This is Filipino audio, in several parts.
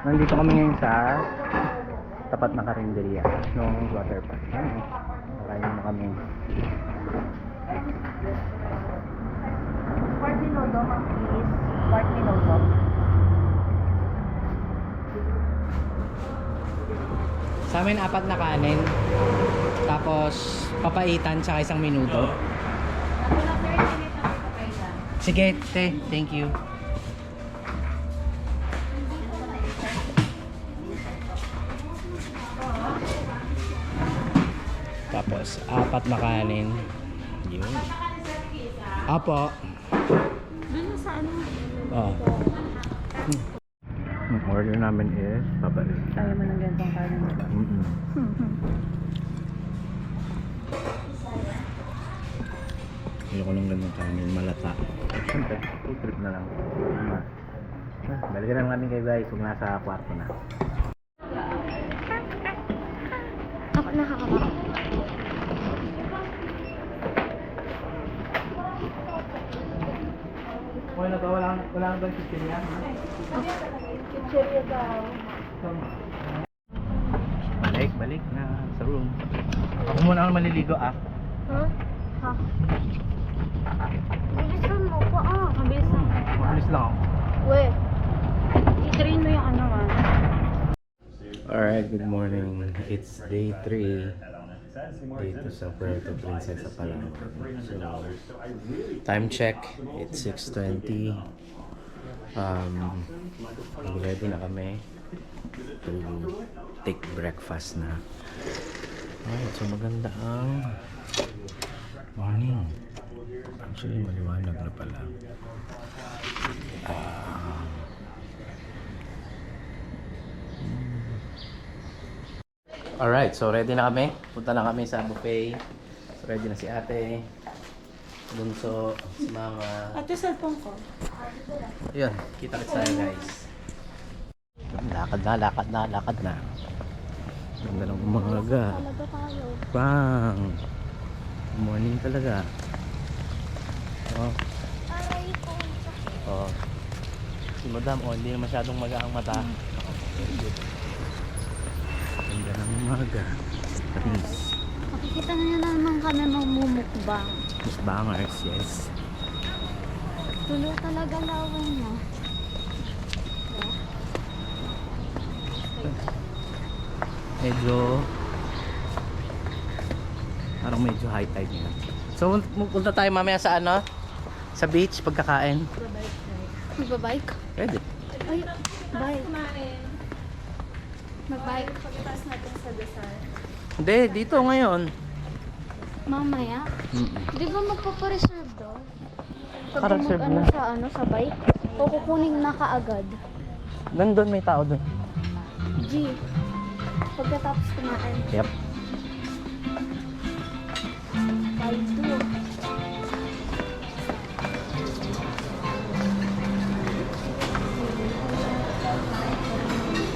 Nandito kami ngayon sa tapat na karinderya ng water park. Kakain na kami. Pork minuto, ma'am, please. Pork minuto. Sa amin, 4 na kanin. Tapos, papaitan tsaka 1 minuto. Ako na 30 minutes ang ipapailan. Sige, te. Thank you. Tapos, 4 na kanin. Yun. Apo. Doon sa ano? Oh. Ang order namin is papalit. Kaya mo ng ganitong kanin. Ayoko ng ganun kanin, malata. Siyempre, trip na lang. Balikan lang namin kay guys kung nasa kwarto na. Ako nakakabak. Wala ba? Wala bang chichirya? Chichirya daw. Balik na sa room. Ako muna ang maliligo ah. Huh? Ha? Bilisan mo pa ah. Bilisan. Mabilis lang ako. We. I-train mo yung ano ah. Alright, good morning. It's day 3 dito sa Puerto Princesa Palawan. So, time check, it's 6:20. Ready na kami to take breakfast na. Alright, so maganda ang morning. Actually, maliwanag na pala. Alright, so ready na kami. Punta na kami sa buffet. So ready na si ate. Bunso, si mama. Ate, cellphone ko. Ayun, kita-kits tayo guys. Lakad na. Ganda ng umaga. Talaga tayo. Bang! Good morning talaga. Oh, Aray ko. oh. Si madam, oh, hindi na masyadong maga ang mata. Very good. Ganda ng umaga. Paris. Makikita na niya naman kami mamumukbang. Bangers, yes. Tulo talaga lawan niya. Parang medyo high tide na. So, punta tayo mamaya sa ano? Sa beach, pagkakain. Magbabike? Pwede. Ay, bike. Magbike. Pagkatapos natin sa dasal. Hindi, dito ngayon. Mamaya? Di ba magpapareserve daw? Pag Naka-reserve mag-ano na. sa ano sa bike? O kukunin na kaagad? Nandun, may tao dun. G. Pagkatapos kumain. Yep. 5-2.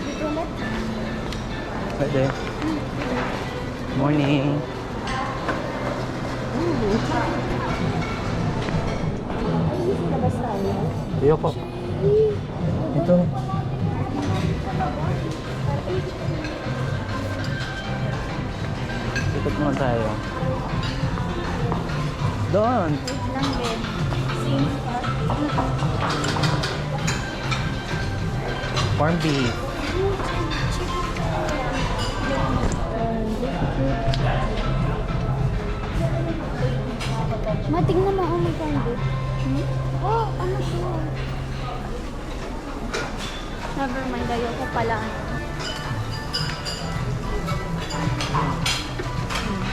Dito ulit? Pwede. Morning. Labas tayo. Ayoko. Ito. Ikot muna tayo. Doon. Wait lang din. Same spot. Corn beef. Matignan mo ang magkandi. Oh, ano to? Never mind, ayoko pala.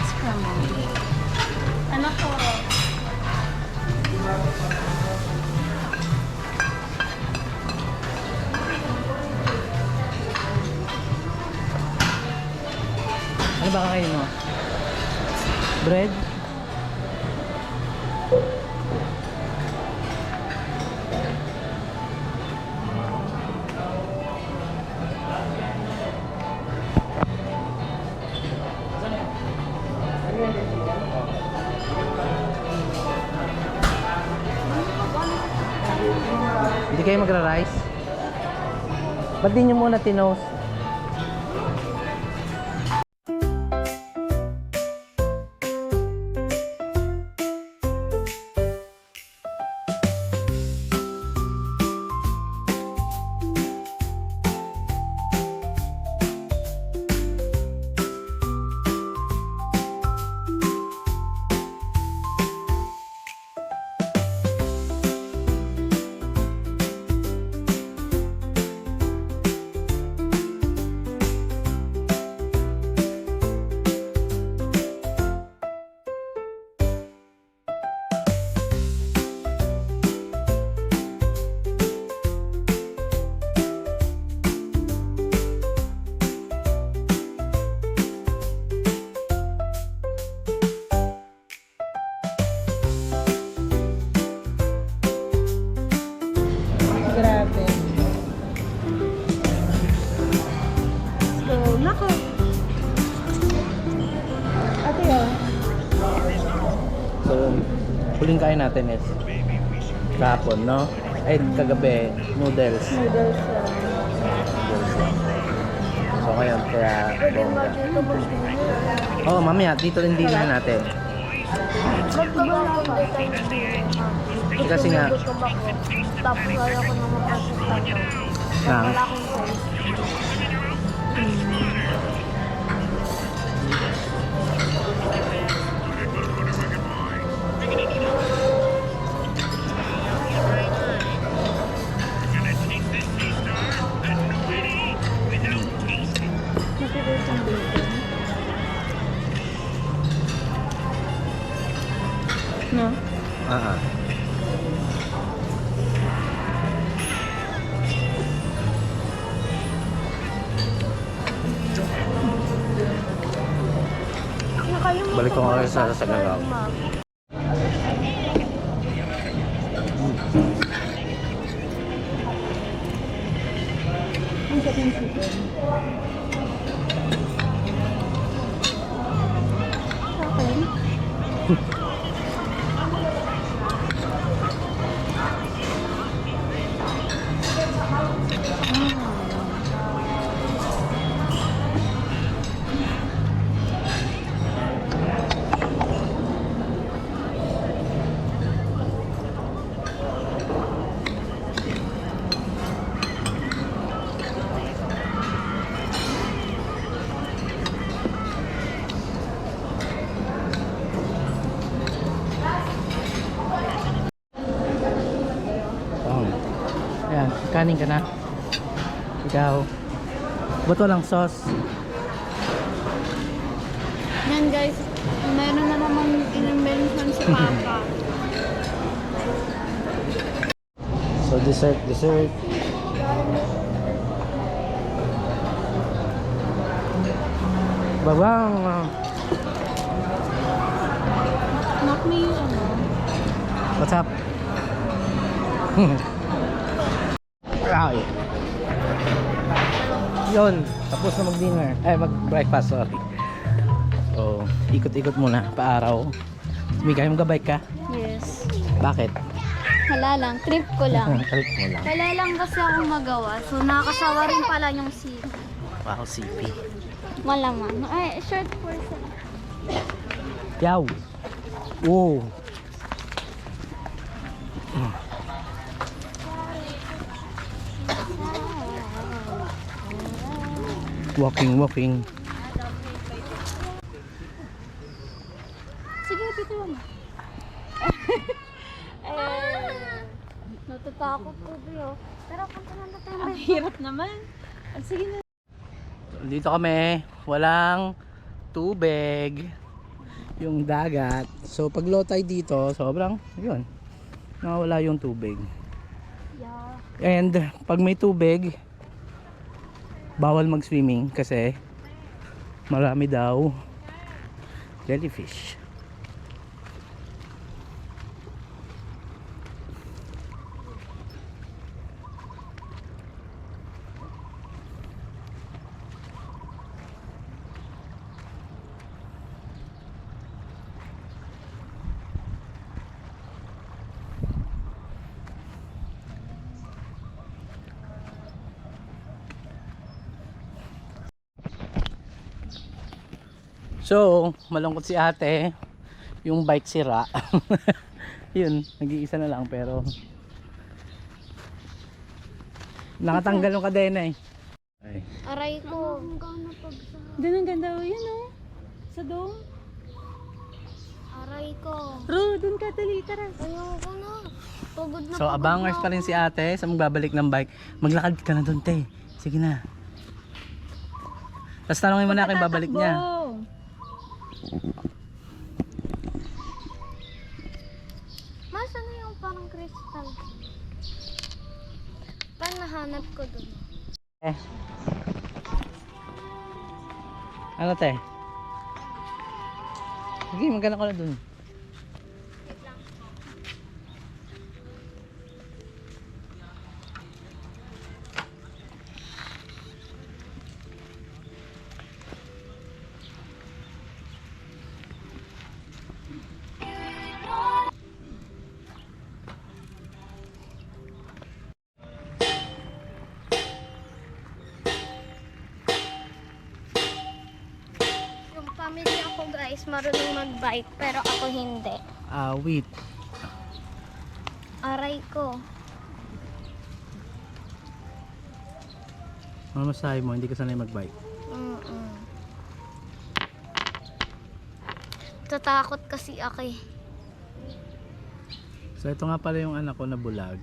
Scrambled. Ano to? Ano ba kakain mo? Bread? Hindi kayo magra-rice? Ba't di nyo muna tinost? Grabe. So, nako. Ate, oh. So, huling kain natin is kahapon, no? Ay, kagabi, noodles. Noodles. Noodles lang. So, ngayon, kaya Pwede bongga. dito mag-dinner. Oo, mamaya, dito rin dinner natin. Magkabang tayo. Kasi nga, Gutom ako. Tapos wala ko na mapasok tayo. Ah. Wala akong choice. Masarap yung bacon. No? ah. Nakalimutan Balik ko nga kayo sa yung Sagagaw. map. Ang sarap ng chicken. Okay. Ayan, kanin ka na. Ikaw. Ba't walang sauce? Yan guys, meron na namang in-mention si Papa. So, dessert. Babang. Knock me yung ano. What's up? Ay. Yun, tapos na mag-dinner. Ay, mag-breakfast, sorry. So, ikot-ikot muna, paaraw. Mika, yung gabay ka? Yes. Bakit? Wala lang, trip ko lang. Trip mo lang. Wala lang kasi ako magawa. So, nakakasawa rin pala yung si Wow, CP. Malaman. Ay, short person. Yaw. Oh. Walking. Sige, pito mo. Natatakot ko, Brio. Pero punta na tayo. Ang hirap naman. Sige na. Dito kami, walang tubig. Yung dagat. So pag low tide dito, sobrang, yun. Nawawala yung tubig. Yeah. And pag may tubig, bawal mag-swimming kasi marami daw jellyfish. So, malungkot si ate. Yung bike sira. Yun, nag-iisa na lang pero nakatanggal yung kadena eh. Ay. Aray ko. Doon ang ganda o yan oh. Sa dome. Aray ko. Ro, doon ka tali, tara. Ayoko na. Pagod na So, abangers pa rin si ate sa magbabalik ng bike. Maglakad ka na doon, te. Sige na. Tapos tanongin mo na kung babalik niya. Mas ano yung parang crystal? Paano nahanap ko dun? Eh. Ano, te? Sige, magkano ka na doon. Yung family ako guys, marunong mag-bike, pero ako hindi. Wait. Aray ko. Ano masahe mo? Hindi ka sanay mag-bike. Tatakot kasi ako eh. So, ito nga pala yung anak ko na bulag.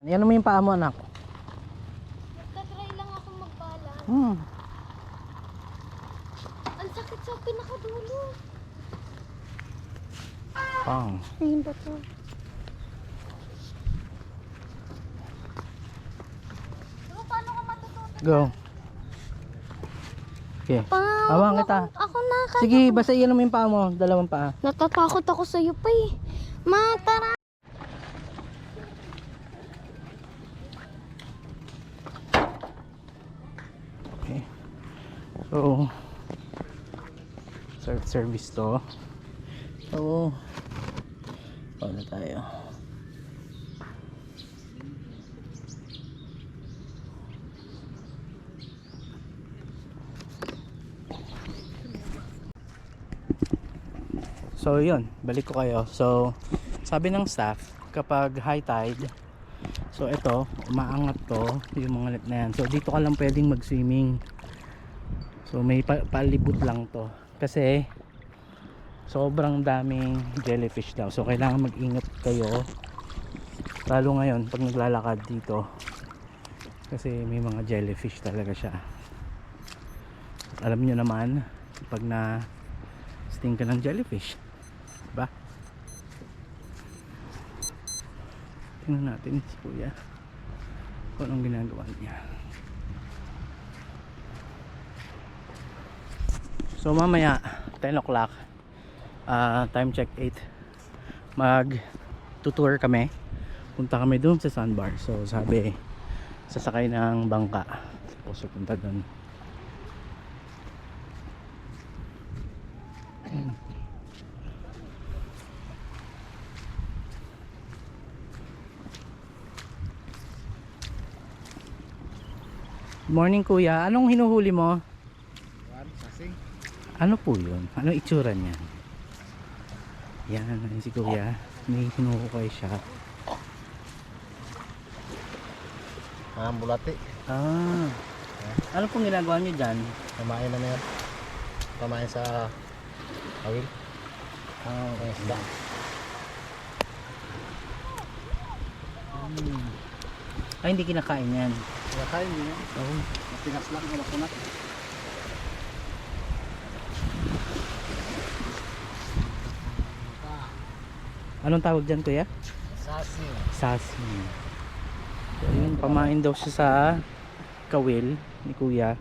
Ano mo yung paa mo, anak? Nagtatry lang ako magbalance. Ang sakit sa pinakadulo. Pang. Ayun ba to? Diba, paano ka matutunan? Go. Okay. Awang kita. Ako na. Sige, basta iyan mo yung paa mo. Dalawang paa. Natatakot ako sa iyo pa eh. Ma, tara. Okay. So, service to. So, paano tayo? So yun, balik ko kayo. So sabi ng staff, kapag high tide, so ito, umaangat to, yung mga net na yan. So dito ka lang pwedeng mag-swimming. So may palibot lang to. Kasi sobrang daming jellyfish daw. So kailangan mag-ingat kayo. Lalo ngayon pag naglalakad dito. Kasi may mga jellyfish talaga siya. At alam nyo naman, pag na sting ka ng jellyfish, diba? Tingnan natin si kuya kung anong ginagawa niya. So mamaya 10 o'clock, time check 8, mag tutour kami, punta kami doon sa sandbar. So sabi sasakay ng bangka, tapos punta doon. Morning kuya, anong hinuhuli mo? Sasing. Ano po yun? Ano itsura niyan? Yan, ayun si kuya. May hinuhukay siya. Bulati. Ah. Ano pong ginagawa niyo dyan? Pamain na yan. Pamain sa awil. Okay. Isda. Ay, hindi kinakain yan. Kinakain din yan. Oh. Matigas lang. Makunat. Anong tawag dyan kuya? Sasing. Sasi. So, yun, pamain daw siya sa kawil ni kuya.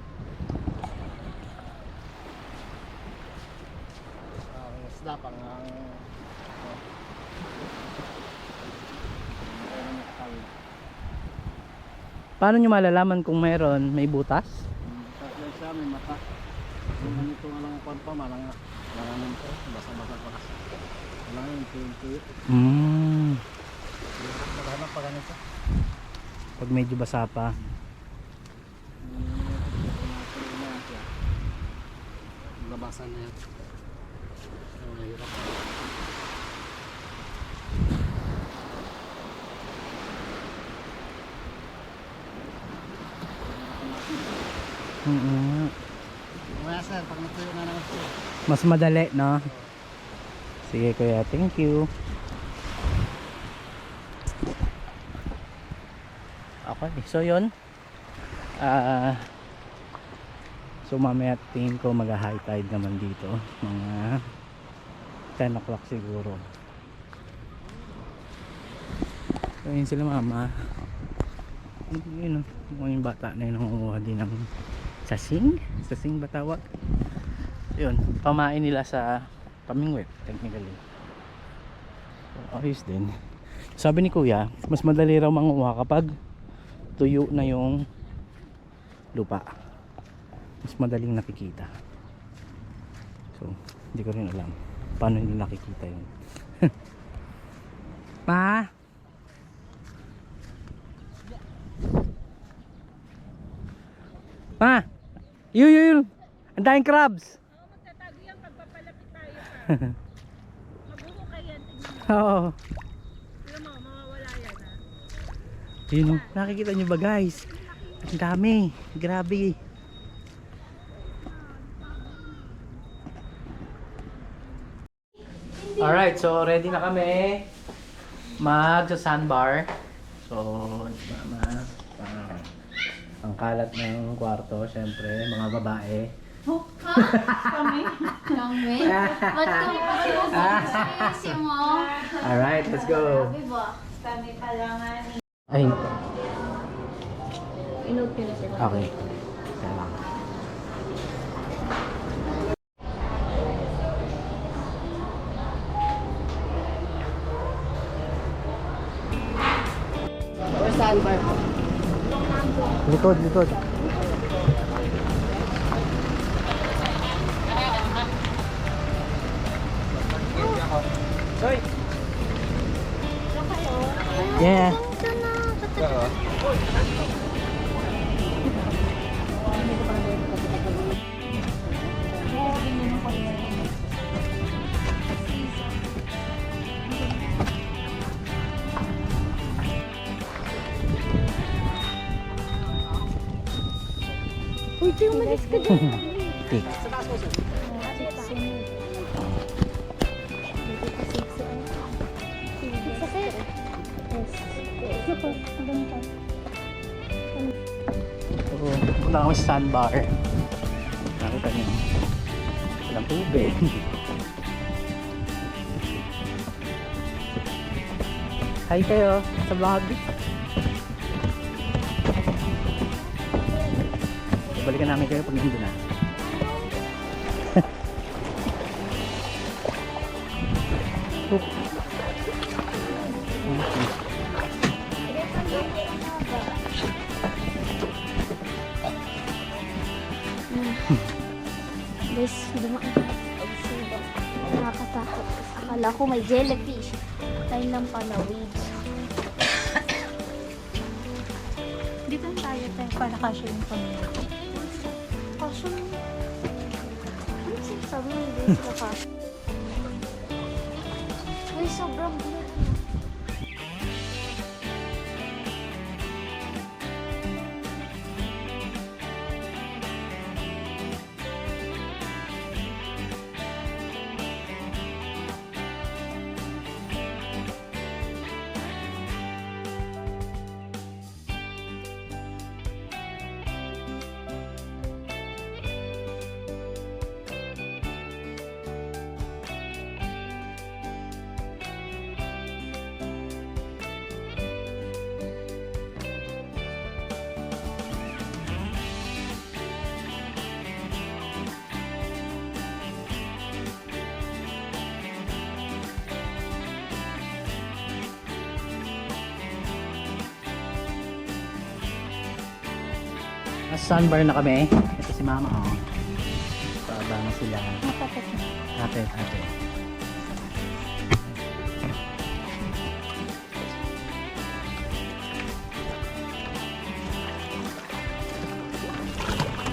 Ang isda pang Paano nyo malalaman kung mayroon may butas? Kasi siya may mata. Kung ganito nga lang ang pa, malang nito. Basa-basa pa kasi. Malang yung tuyo-tuyo. Maghanap pa ganito. Pag medyo basa pa. Kalakasan na yan. Mahirap. Mamaya sir, pag natuyo na naman siya. Mas madali, no? Sige kuya, thank you. Okay, so yun. So mamaya tingin ko mag-high tide naman dito. Mga 10 o'clock siguro. So yun sila mama. Yun o, yung bata na yun nangunguha din ng sasing. Sasing ba tawag? Yun, pamain nila sa pamingwit technically. So, ayos din. Sabi ni kuya, mas madali raw manguha kapag tuyo na yung lupa. Mas madaling nakikita. So, hindi ko rin alam paano hindi nakikita yun. Pa? Pa? Yun. Ang daming crabs. Magtatago yan pag papalapit tayo pa. Mabuho kayo. Oo. Tignan mo, mawawala yan ha. Yun, oh. Nakikita nyo ba guys? Ang dami. Grabe. Alright, so ready na kami mag sa sandbar. So, mama, ang kalat ng kwarto, syempre, mga babae. Kami? Ba't kami seryoso mo? Alright, let's go. Sabi ba? Kami palangan. Ay, Inood ko na sila. okay. Salamat. Sandbar. Likod. Yeah. Uy, Jay, umalis ka dyan. Tik. Sakit. So, punta kami sa sandbar. Nakita niyo. Walang tubig. Hi kayo sa vlog. Balikan namin kayo pag nandun na. Guys, dumaan ka. Nakakatakot. Akala ko may jellyfish. Tayo lang pala, weeds. Dito tayo para kasya yung pamilya. Kaso, ano sinasabi mo guys na kaso? Uy, sobrang bulat. Nasa sandbar na kami. Ito si mama, oh. Paaba na sila. Ate.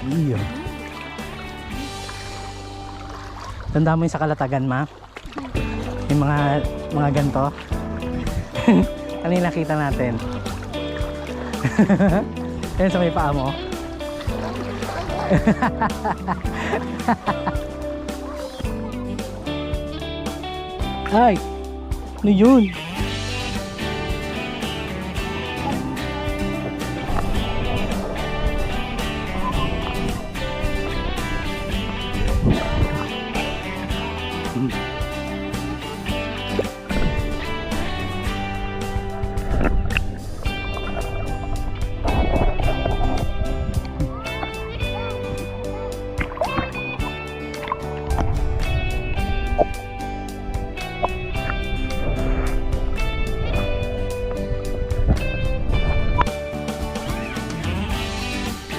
Iyo. Tanda mo yung sa Kalatagan, ma? Yung mga ganito. Ano yung nakita natin? Yan sa may paa mo. Ay! Ano yun?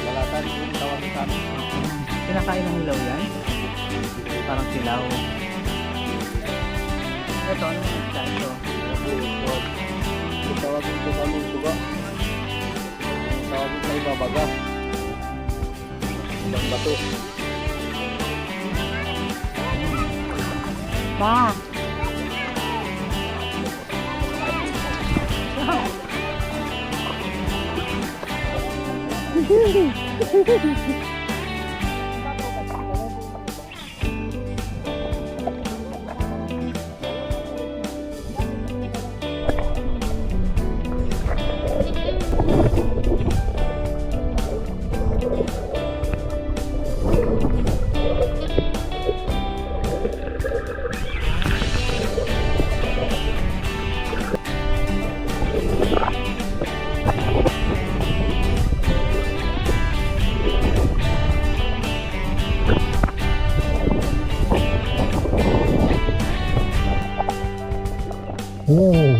Lalatan yung tawag sa amin. Kinakain ng hilaw yan? Parang silaw. Ito, ano yung isda ito? Yung tawag dito sa amin, suga. Yung tawag sa iba, baga. Ilang bato. Pa! Oh.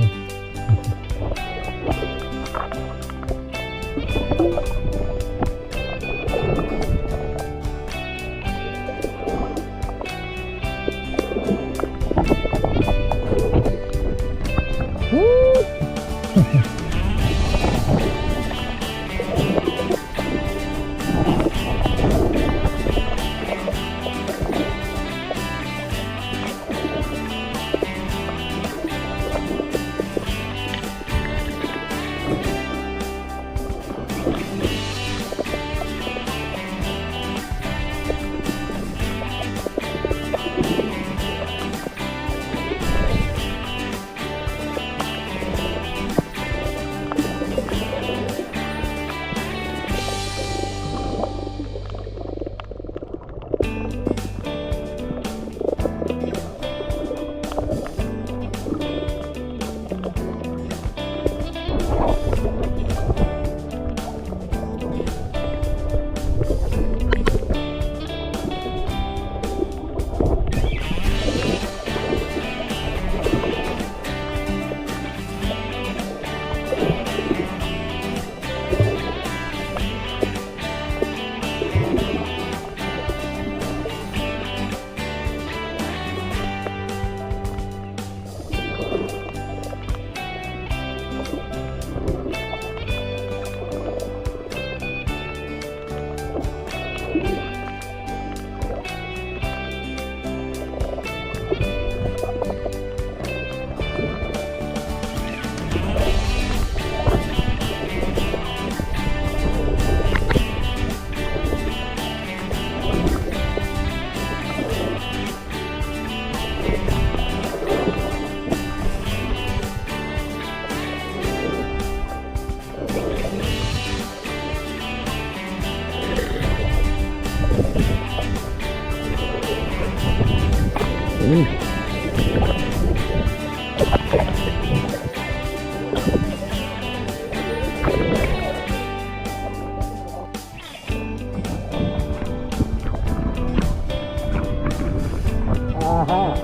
Aha.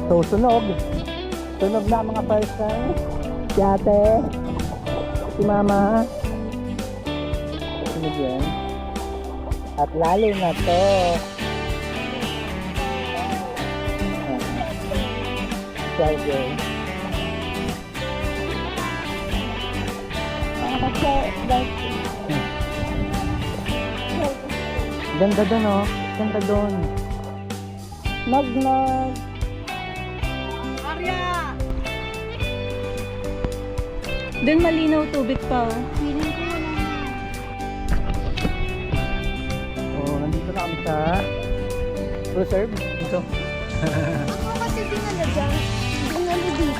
So sunog. Sunog na mga person. Si ate. Si mama. Sunog yan. At lalo na to. Charger. Ganda doon oh. Ganda doon. Nog. Doon malinaw tubig pa. Feeling ko wala na. Oh, nandito na kami sa reserve. Dito. Ako kasi dinala dyan. Dinala dito.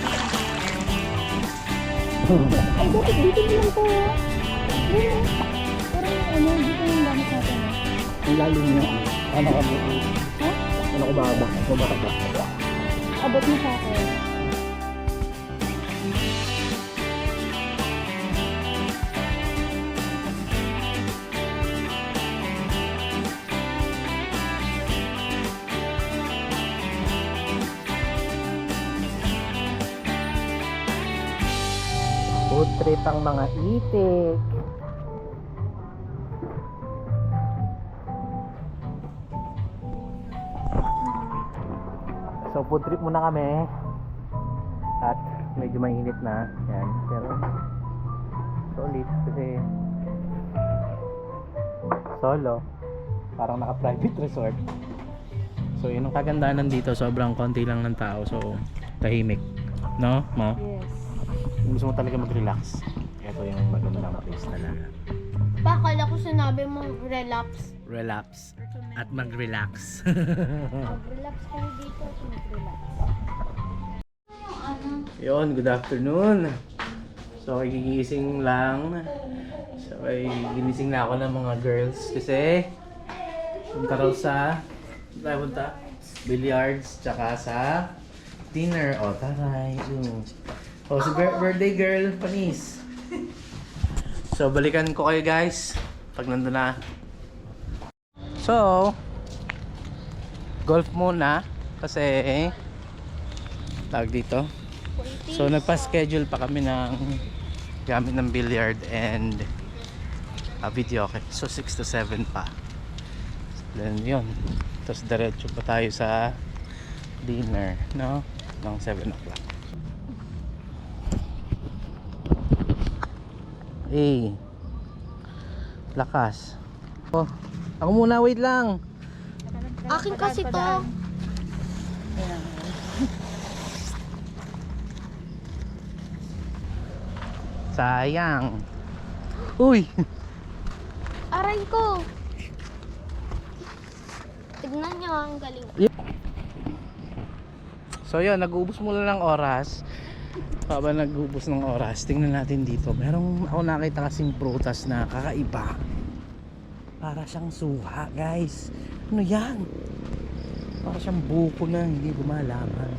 Ay, dapat dito lang po. Yun. Pero dito yung gamit natin. Ang lalim niya. Ano ka ba? Ha? Ano ko ba? Bumaka ba? Abot mo sa akin. Food trip ang mga itik. So food trip muna kami. At medyo mainit na. Yan. Pero solid kasi solo. Parang naka-private resort. So yun ang kagandahan nandito. Sobrang konti lang ng tao. So tahimik. No? Mo? Yes. Kung gusto mo talaga mag-relax, ito yung magandang place talaga. Bakala ko sinabi mo relax. Relax at mag-relax. Mag-relax kayo dito at mag-relax. Yun, good afternoon. So, gigising lang. So, ginising na ako ng mga girls kasi punta raw sa billiards tsaka sa dinner. O, taray. O, si birthday girl, Panis. So, balikan ko kayo guys pag nandun na. So, golf muna kasi tawag dito. So, nagpa-schedule pa kami ng gamit ng billiard and video. Okay. So, 6 to 7 pa. Then, yun. Tapos, diretso pa tayo sa dinner, no? Ng 7 o'clock. Lakas. Oh, ako muna, wait lang. Akin kasi to. Sayang. Uy. Aray ko. Tignan nyo, ang galing. So yun, nag-uubos muna ng oras. Habang nag-uubos ng oras, tingnan natin dito. Merong ako nakita kasing prutas na kakaiba. Para siyang suha, guys. Ano yan? Para siyang buko na hindi gumalaman.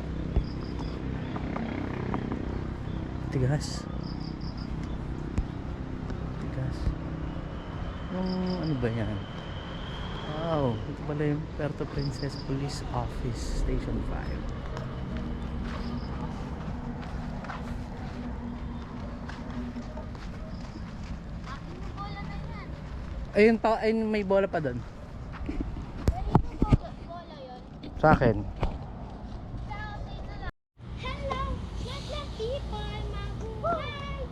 Tigas. Tigas. Ano ba yan? Wow, ito pala yung Puerto Princess Police Office Station 5. Ayun pa, ayun may bola pa doon. Sa akin. Hello, let people mabuhay.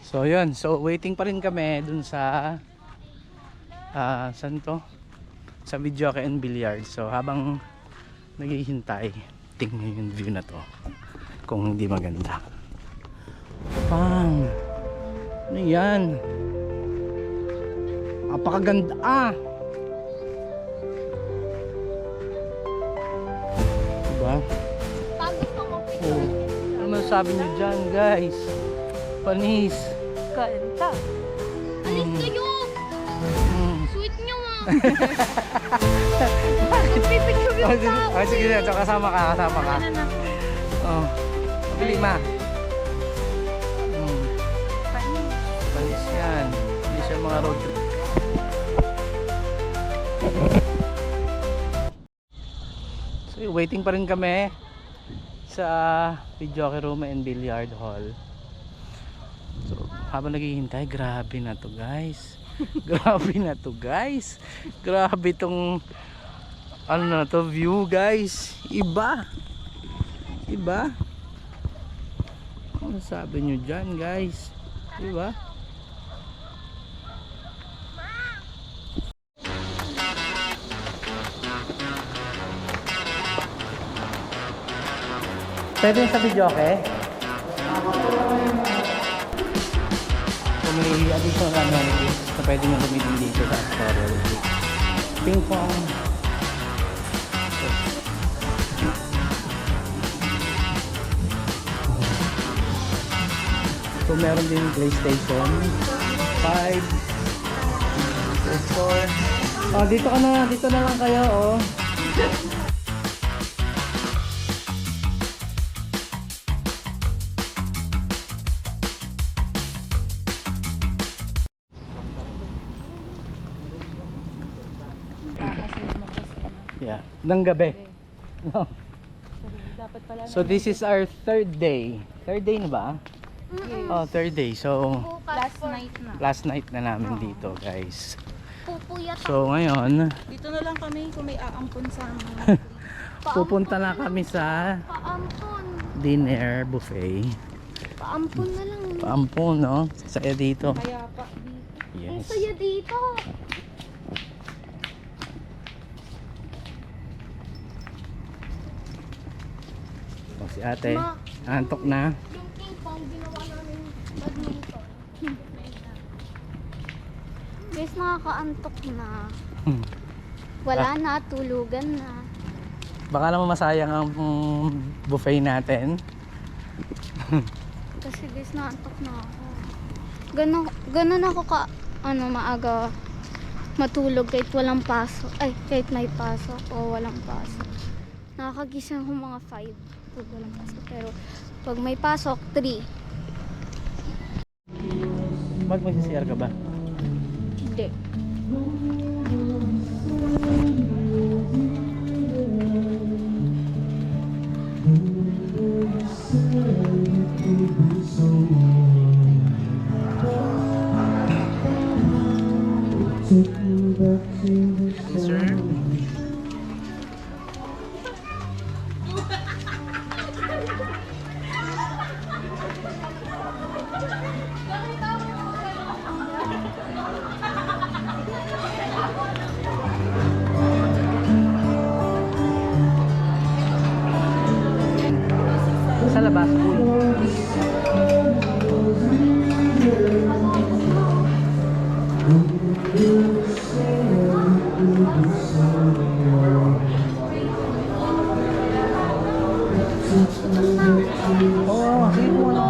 So yun, so waiting pa rin kami dun sa saan to? Sa Videoke and Billiard. So habang naghihintay, tingnan yung view na to kung hindi maganda. Pang, ano yan? Napakaganda diba? Pag gusto mo, Oh. Ano masasabi nyo dyan guys? Panis. kanta. Alis kayo! Sweet nyo ah! Pipicture yung tao Sige na, so kasama ka. Oh. Bili ma. Panis yan. Hindi siya mga road trip. So waiting pa rin kami sa Videoke Room and Billiard Hall. So habang naghihintay, grabe na to guys. Grabe na to guys. Grabe tong ano na to view guys. Iba. Ano sabi nyo dyan guys? Diba? Pwede sa video, okay? Kung may additional amenities na pwede nyo gamitin dito sa Astoria. Ping pong. So meron din PlayStation 5, PS4. Oh, dito ka na, dito na lang kayo, oh. Yeah, ng gabi. No. Dapat pala So this is our third day. Third day na ba? Oh, third day. So last night na. last night na namin dito, guys. Pupuyat So ngayon, dito na lang kami kung may aampon sa amin. pupunta na kami sa Paampon. dinner buffet. Paampon na lang. Paampon, no? Saya dito. Kaya pa dito. Ang Yes. saya dito. O, si ate, Ma. antok na. Yung ping pong ginawa namin badminton. Guys, nakakaantok na. Wala na, tulugan na. Baka naman masayang ang buffet natin. Kasi guys, naantok na ako. Ganun ako maaga matulog kahit walang pasok. Ay, kahit may pasok o walang pasok. Nakakagising ako mga 5 pag walang pasok. Pero pag may pasok, 3. Mag-CR ka ba? Hindi. Yes, sir. Sa labas, pool. Oh, sige mo na.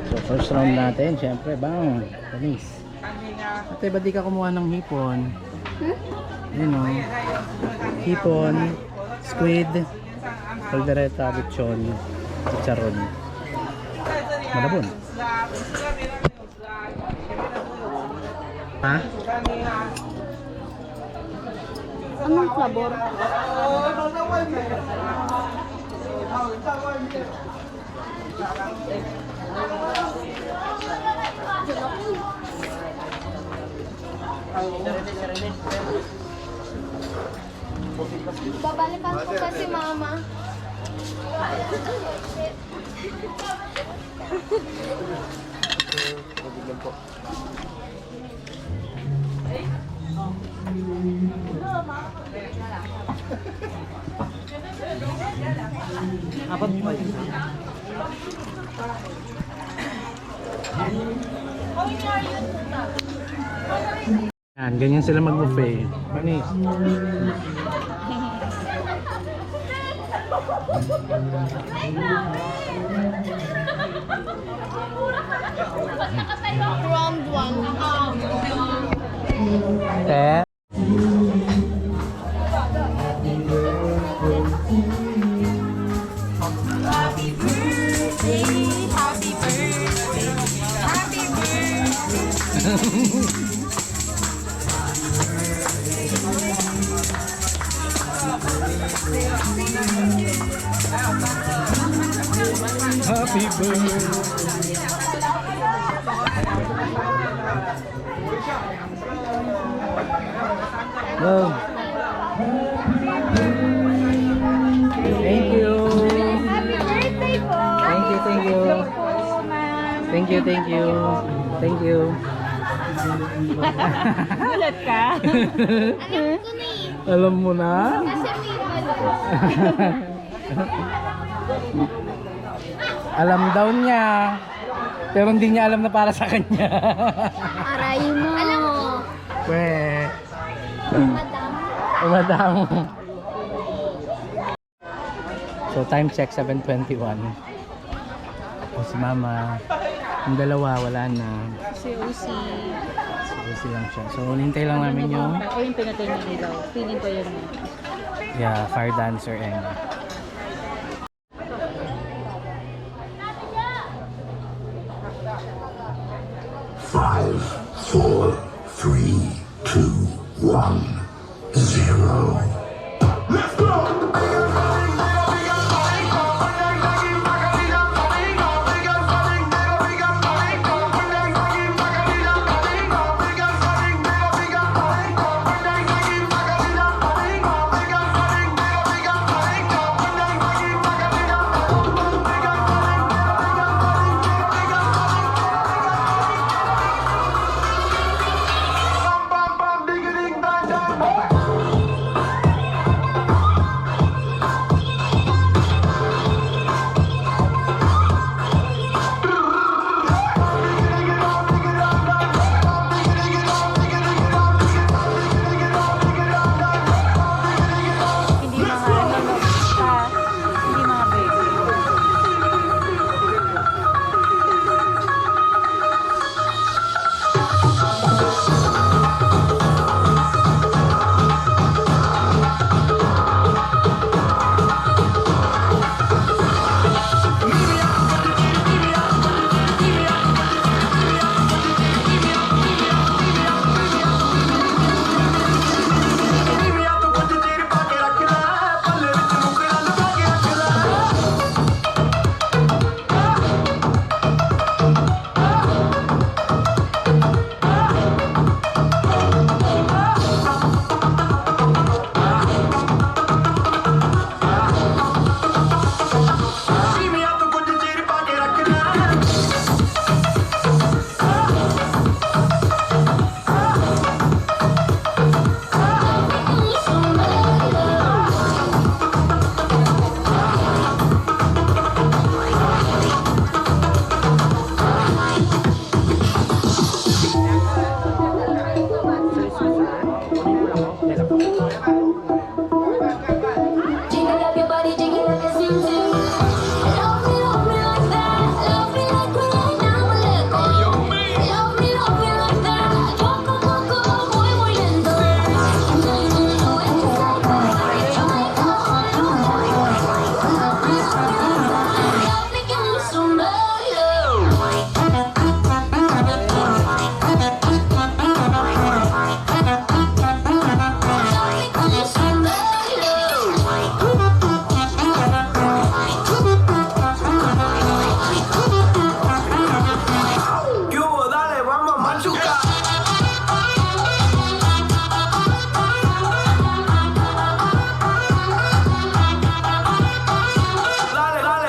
So first round natin, syempre bang, tamis. Ate, ba't di ka kumuha ng hipon? Yun o. Hipon, squid, caldereta, lechon, chicharon. Malabon. Ha? Anong flavor? Babalikan ko kasi mama. Apat pa yun. Yan, ganyan sila mag-buffet. Panis. Eh? Happy birthday. Love. Thank you. Happy birthday po! Thank you, thank you. po, ma'am. Thank you, thank you. Thank you. Gulat ka? Alam ko na eh. Alam mo na? Kasi may balon. Alam daw niya. Pero hindi niya alam na para sa kanya. Aray mo. Alam mo. Weh. Madam. Madam. So time check 7:21. O si mama. Yung dalawa wala na. Si OC. So lang siya. So nintay lang namin yung Ako yung pinatay niya ilaw. Feeling ko yun. fire dancer and 5, 4, 3, 2, 1, 0. Let's go! Hindi mga ano, hindi mga baby. Jiggle up your body, jiggle like a swing swing. Love me like that. Love me like when I'm down, let go. Love me like that. Poco poco, muy muy lento. No, no, no, it's like Jamaica, love me, give me some ¿Qué hubo? Dale, vamos a machucar. Dale, dale. Dale, dale.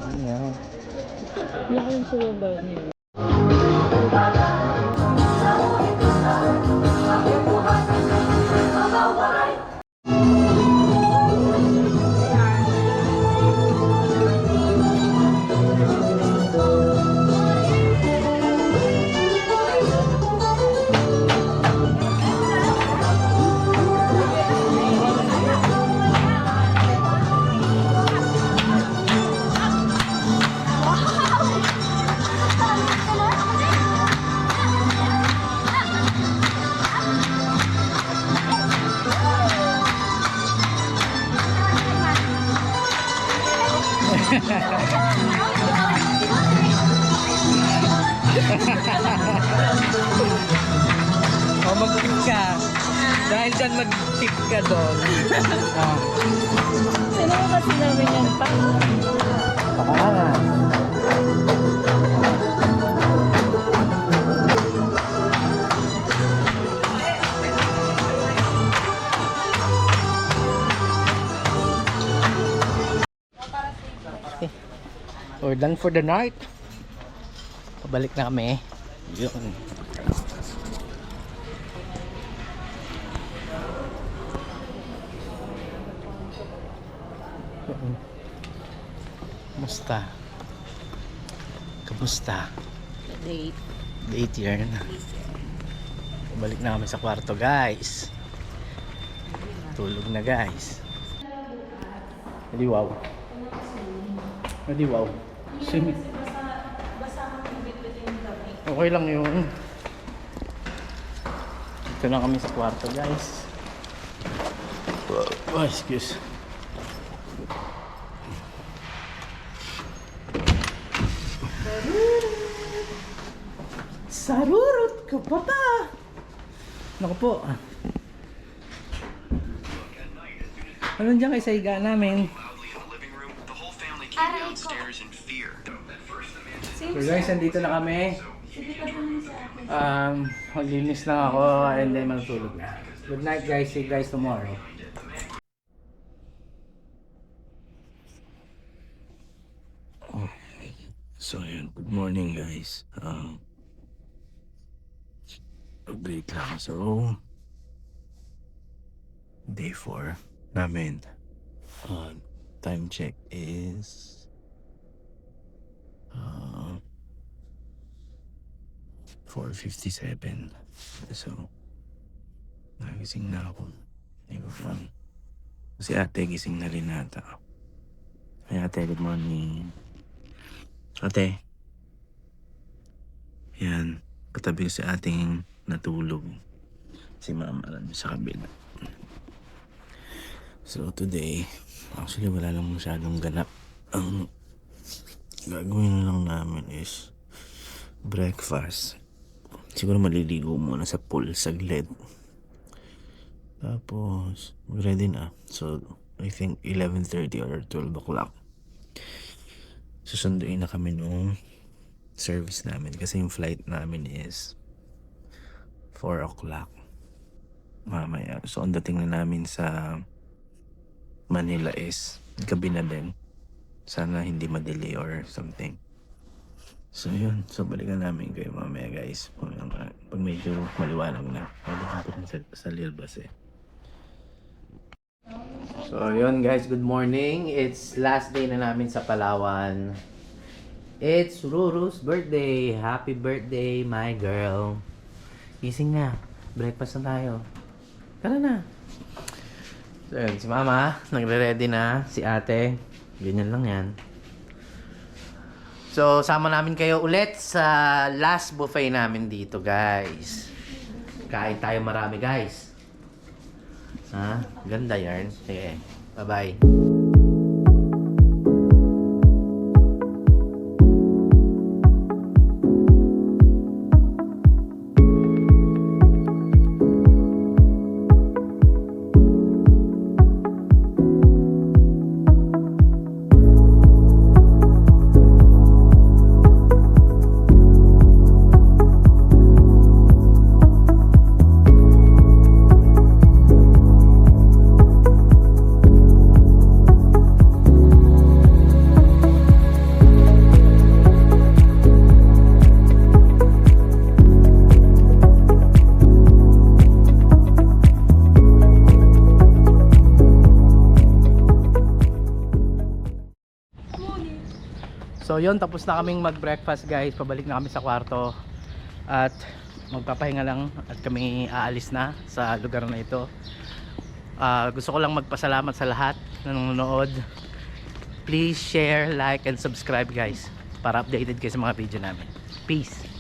Ayan. Wala yung sa baba niya. O mag-tip ka. Dahil dyan mag-tip ka doon. Sino mo kasi namin yan pa? Pakaangan. Okay. We're done for the night. Pabalik na kami. Yun. Kamusta? Kamusta? Date. Date yarn. Balik na kami sa kwarto guys. Tulog na guys. Edi wow. Edi wow. Swimming. Okay lang yun. Dito na kami sa kwarto guys. Oh, excuse. Sarurot ka pa ba? Naku po. Ano dyan kayo sa higa namin? So guys, andito na kami. Maglinis lang ako and then matutulog na. Good night guys. See you guys tomorrow. So yun, good morning guys. Update lang. So, day 4 namin. Time check is 4:57. So, nagising na ako. Hindi ko lang. Si ate gising na rin nata. Ay ate, good morning. Ate. Yan. Katabi si ating natulog. Si mama lang sa kabila. So today, actually wala lang masyadong ganap. Ang gagawin lang namin is breakfast. Siguro maliligo muna sa pool saglit. Tapos, ready na. So, I think 11:30 or 12 o'clock. Susunduin na kami nung service namin kasi yung flight namin is 4 o'clock mamaya. So ang dating na namin sa Manila is gabi na din. Sana hindi ma-delay or something. So yun, so balikan namin kayo mamaya guys pag medyo maliwanag na. Sa Lilbas eh. So yun guys, good morning. It's last day na namin sa Palawan. It's Ruru's birthday. Happy birthday, my girl. Gising na. Breakfast na tayo. Tara na. So yun, si mama, nagre-ready na. Si ate, ganyan lang yan. So, sama namin kayo ulit sa last buffet namin dito, guys. Kain tayo marami, guys. Ha? Ganda yarn. Sige. Bye-bye. So yun, tapos na kaming mag-breakfast guys. Pabalik na kami sa kwarto. At magpapahinga lang at kami aalis na sa lugar na ito. Gusto ko lang magpasalamat sa lahat na nanonood. Please share, like, and subscribe guys para updated kayo sa mga video namin. Peace!